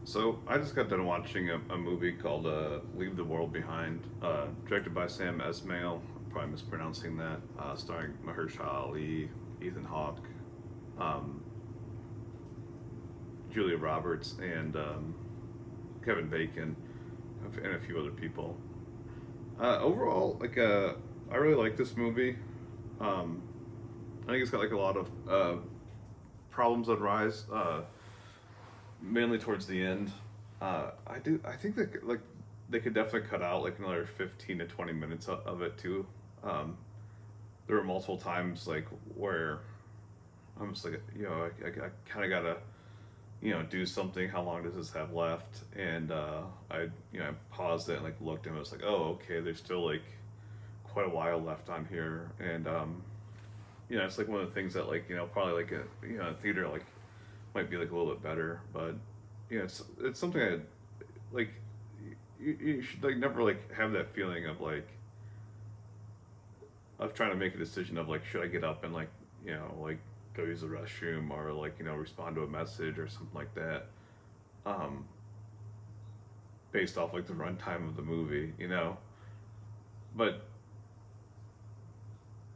So I just got done watching a movie called "Leave the World Behind," directed by Sam Esmail. I'm probably mispronouncing that. Starring Mahershala Ali, Ethan Hawke, um, Julia Roberts, and Kevin Bacon, and a few other people. Overall, I really like this movie. Um, I think it's got like a lot of problems that rise, mainly towards the end. I do. I think that like they could definitely cut out like another 15 to 20 minutes of it too. Um, there were multiple times like where I'm just like I kind of gotta do something. How long does this have left? And I I paused it and like looked and was like, oh, okay, there's still like quite a while left on here. And it's like one of the things that like probably like a theater like might be like a little bit better, but it's something I like. You should like never like have that feeling of trying to make a decision of like should I get up and like like go use the restroom or like respond to a message or something like that, um, based off like the runtime of the movie, But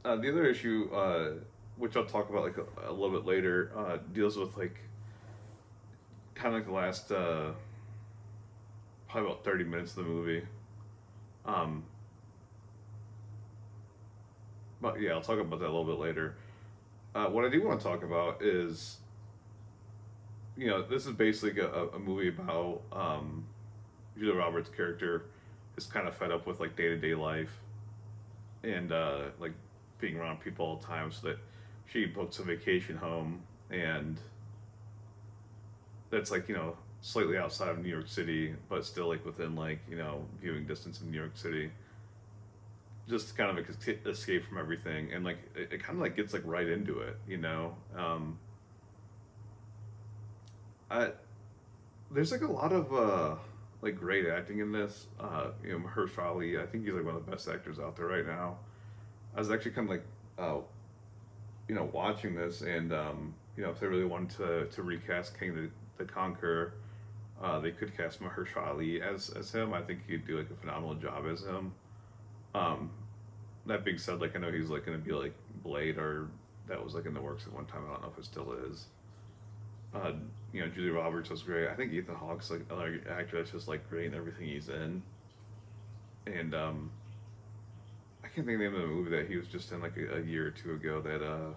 the other issue, which I'll talk about like a little bit later, deals with like kind of like the last probably about 30 minutes of the movie. Um, but yeah, I'll talk about that a little bit later. What I do want to talk about is, this is basically a movie about Julia Roberts' character is kind of fed up with like day to day life and like being around people all the time, so that she books a vacation home, and that's like slightly outside of New York City, but still like within like viewing distance of New York City, just to kind of escape from everything, and like it kind of like gets like right into it, I there's like a lot of like great acting in this. Mahershala Ali, I think he's like one of the best actors out there right now. I was actually kind of like uh, watching this, and if they really wanted to recast King the Conqueror, they could cast Mahershala Ali as him. I think he'd do like a phenomenal job as him. Um, that being said, like I know he's like going to be like Blade, or that was like in the works at one time. I don't know if it still is. Uh, Julia Roberts was great. I think Ethan Hawke's like another actor that's just like great in everything he's in. And I can't think of the name of the movie that he was just in like a year or two ago that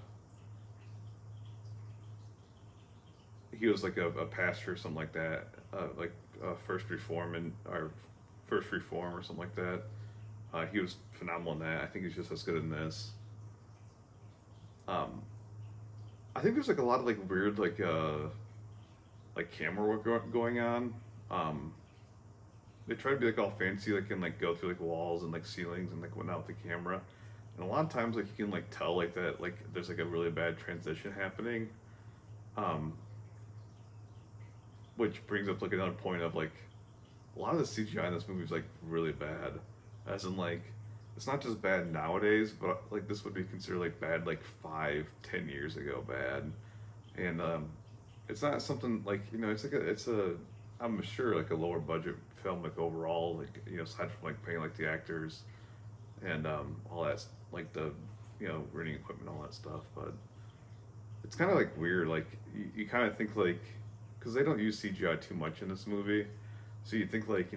he was like a pastor or something like that, like First Reform and or First Reform or something like that. He was phenomenal in that. I think he's just as good in this. Um, I think there's like a lot of like weird like camera work going on. Um, they try to be like all fancy, like and like go through like walls and like ceilings and like whatnot with the camera. And a lot of times like you can like tell like that like there's like a really bad transition happening. Um, which brings up like another point of like a lot of the CGI in this movie is like really bad. As in like it's not just bad nowadays, but like this would be considered like bad like 5, 10 years ago bad. And it's not something like it's like it's a I'm sure like a lower budget film like overall like aside from like paying like the actors and all that like the renting equipment all that stuff, but it's kind of like weird like you kind of think like because they don't use CGI too much in this movie, so you think like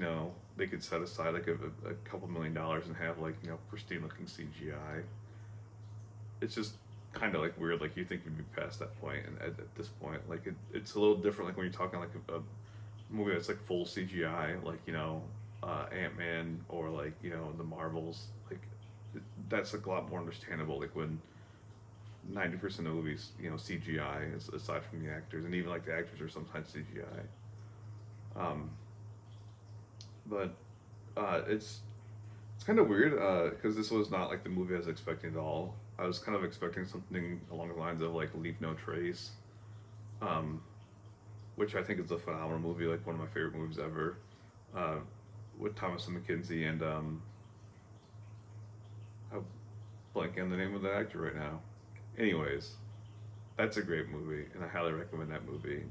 they could set aside like a couple $1 million and have like pristine looking CGI. It's just kind of like weird. Like you think you'd be past that point, and at this point, like it's a little different. Like when you're talking like a movie that's like full CGI, like Ant Man or like the Marvels, like that's like a lot more understandable. Like when 90% of movies CGI aside from the actors, and even like the actors are sometimes CGI. But it's kind of weird because this was not like the movie I was expecting at all. I was kind of expecting something along the lines of like Leave No Trace, um, which I think is a phenomenal movie, like one of my favorite movies ever, uh, with Thomas and McKenzie and I'm blanking on the name of the actor right now. Anyways, that's a great movie, and I highly recommend that movie.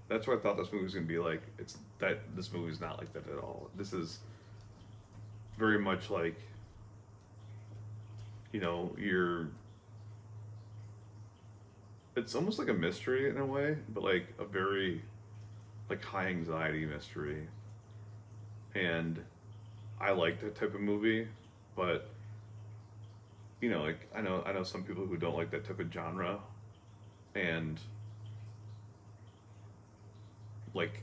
that's what I thought this movie was gonna be like. It's that this movie's not like that at all. This is very much like, you're. It's almost like a mystery in a way, but like a very like high anxiety mystery. And I like that type of movie, but like I know some people who don't like that type of genre, and like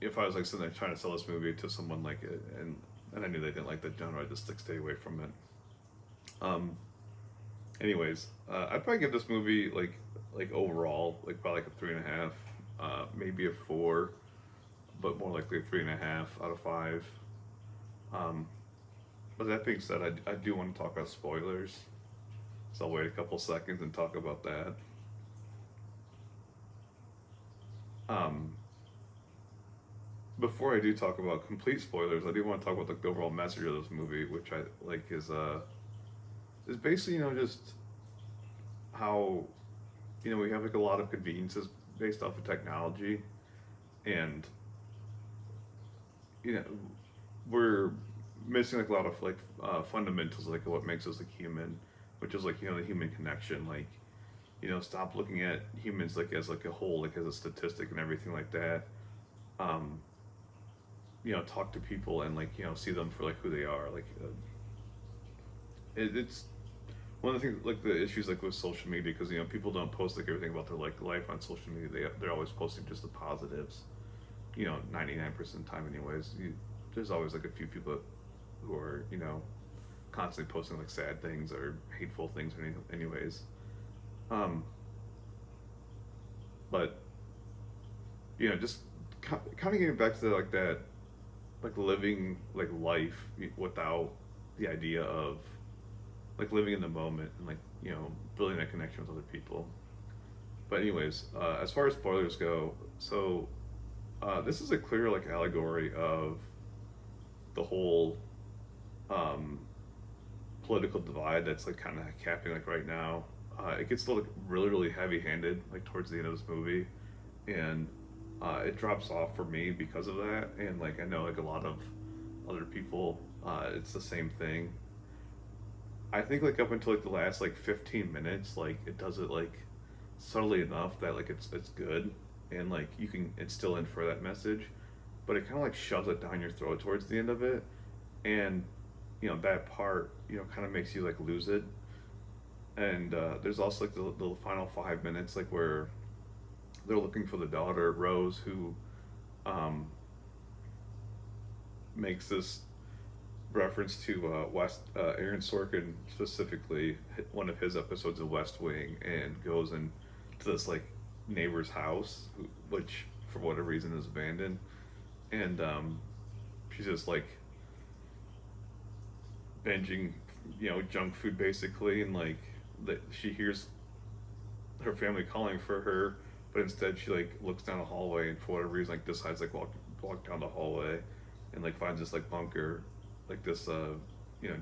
if I was like sitting there trying to sell this movie to someone like it, and I knew they didn't like that genre, I'd just like stay away from it. Um. Anyways, I'd probably give this movie like overall like probably like a 3.5, maybe a 4, but more likely a 3.5 out of 5. Um, but that being said, I do want to talk about spoilers, so I'll wait a couple seconds and talk about that. Um, Before I do talk about complete spoilers, I do want to talk about like the overall message of this movie, which I like is basically just how we have like a lot of conveniences based off of technology, and you know we're missing like a lot of like fundamentals like what makes us like human, which is like the human connection. Like stop looking at humans like as like a whole, like as a statistic and everything like that. um Talk to people and like see them for like who they are. Like it's one of the things like the issues like with social media, because people don't post like everything about their like life on social media. They're always posting just the positives, 99% of the time anyways. There's always like a few people who are constantly posting like sad things or hateful things or anyways. um but just kind of getting back to like that, like living like life without the idea of like living in the moment and like building that connection with other people. But anyways, as far as spoilers go, so this is a clear like allegory of the whole um, political divide that's like kind of happening like right now. It gets like really really heavy handed like towards the end of this movie, and it drops off for me because of that. And like I know like a lot of other people, it's the same thing. I think like up until like the last like 15 minutes, like it does it like subtly enough that like it's good, and like you can it's still in for that message, but it kind of like shoves it down your throat towards the end of it, and that part kind of makes you like lose it. And there's also like the final 5 minutes like where they're looking for the daughter Rose, who um, makes this reference to Aaron Sorkin, specifically one of his episodes of West Wing, and goes into this like neighbor's house, which for whatever reason is abandoned, and she's just like binging junk food basically, and like that she hears her family calling for her, but instead she like looks down a hallway and for whatever reason like decides like walk down the hallway, and like finds this like bunker, like this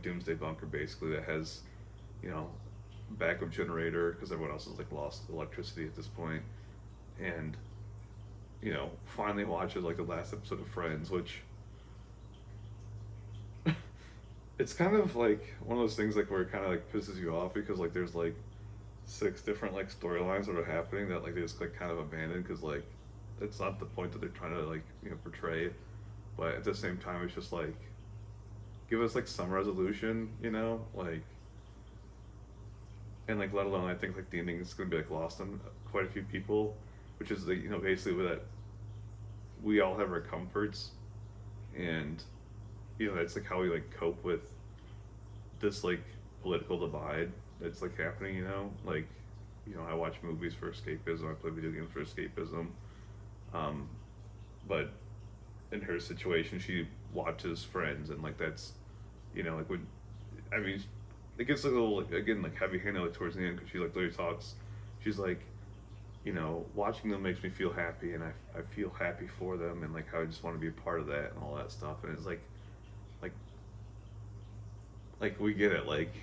doomsday bunker basically that has backup generator because everyone else has like lost electricity at this point. And finally watches like the last episode of Friends, which it's kind of like one of those things like where it kind of like pisses you off, because like there's like 6 different like storylines that are happening that like they just like kind of abandoned, because like it's not the point that they're trying to like portray. But at the same time it's just like, give us like some resolution, like, and like let alone I think like the ending is going to be like lost on quite a few people, which is like basically that we all have our comforts, and that's like how we like cope with this like political divide that's like happening. Like I watch movies for escapism, I play video games for escapism, but in her situation she watches Friends, and like that's like when I mean it gets like a little like, again like heavy handed like, towards the end, because she like literally talks, she's like watching them makes me feel happy, and I feel happy for them, and like how I just want to be a part of that and all that stuff. And it's like we get it, like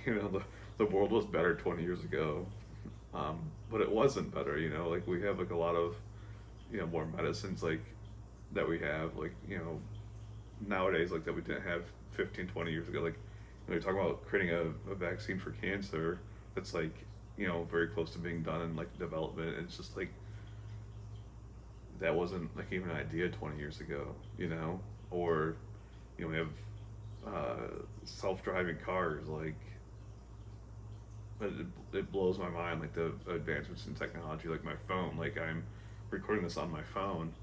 the world was better 20 years ago, but it wasn't better. Like we have like a lot of more medicines like that we have, like nowadays, like that we didn't have 15, 20 years ago. Like when you're talking about creating a vaccine for cancer, that's like very close to being done in like development. It's just like that wasn't like even an idea 20 years ago, or we have self-driving cars. Like it blows my mind, like the advancements in technology. Like my phone, like I'm recording this on my phone.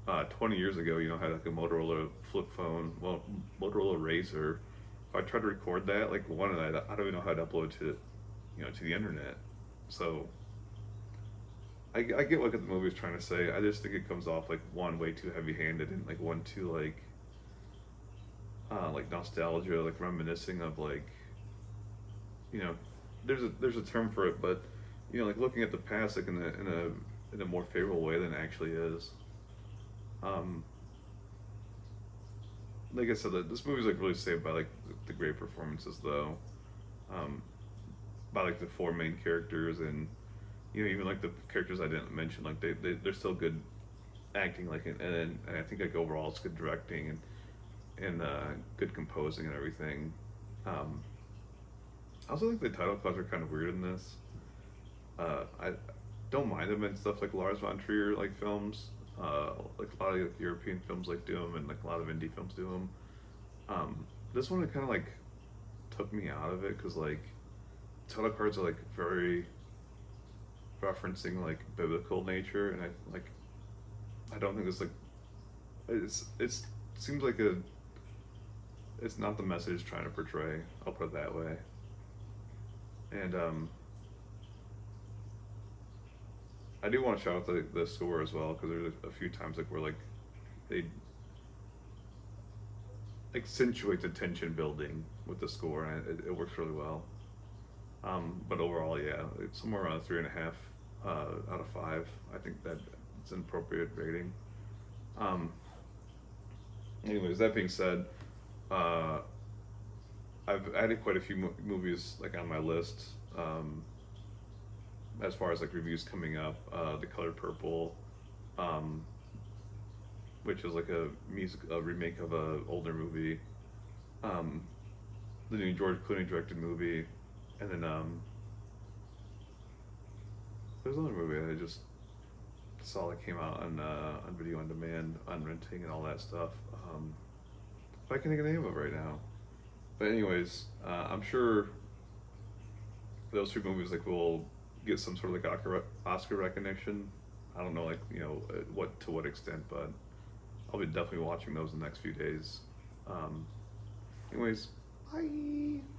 20 years ago, had like a Motorola flip phone, well, Motorola Razor. If I tried to record that, like I don't even know how to upload to, to the internet. So I get what the movie is trying to say. I just think it comes off like one way too heavy-handed, and like one too like nostalgia, like reminiscing of like, there's a term for it, but like looking at the past like in a more favorable way than it actually is. Um, like I said, this movie's like really saved by like the great performances though, um, by like the four main characters, and even like the characters I didn't mention, like they're still good acting, like and I think like overall it's good directing and good composing and everything. Um, I also think the title cards are kind of weird in this. I don't mind them in stuff like Lars von Trier like films. Like a lot of like, European films like do them, and like a lot of indie films do them. This one it kind of like took me out of it because like title cards are like very referencing like biblical nature, and I don't think it's like it's seems like it's not the message it's trying to portray. I'll put it that way. And I do want to shout out the score as well, because there's a few times like where like they accentuate the tension building with the score, and it works really well. But overall, yeah, it's somewhere around 3.5 out of 5. I think that it's an appropriate rating. Um, Anyways, that being said, uh, I've added quite a few movies like on my list. As far as like reviews coming up, The Color Purple, um, which is like a remake of a older movie. Um, the new George Clooney directed movie, and then there's another movie I just saw that came out on video on demand, on renting and all that stuff. But I can't think of the name of it right now. But anyways, I'm sure those two movies like will get some sort of like Oscar recognition. I don't know, like what extent, but I'll be definitely watching those in the next few days. Anyways, bye.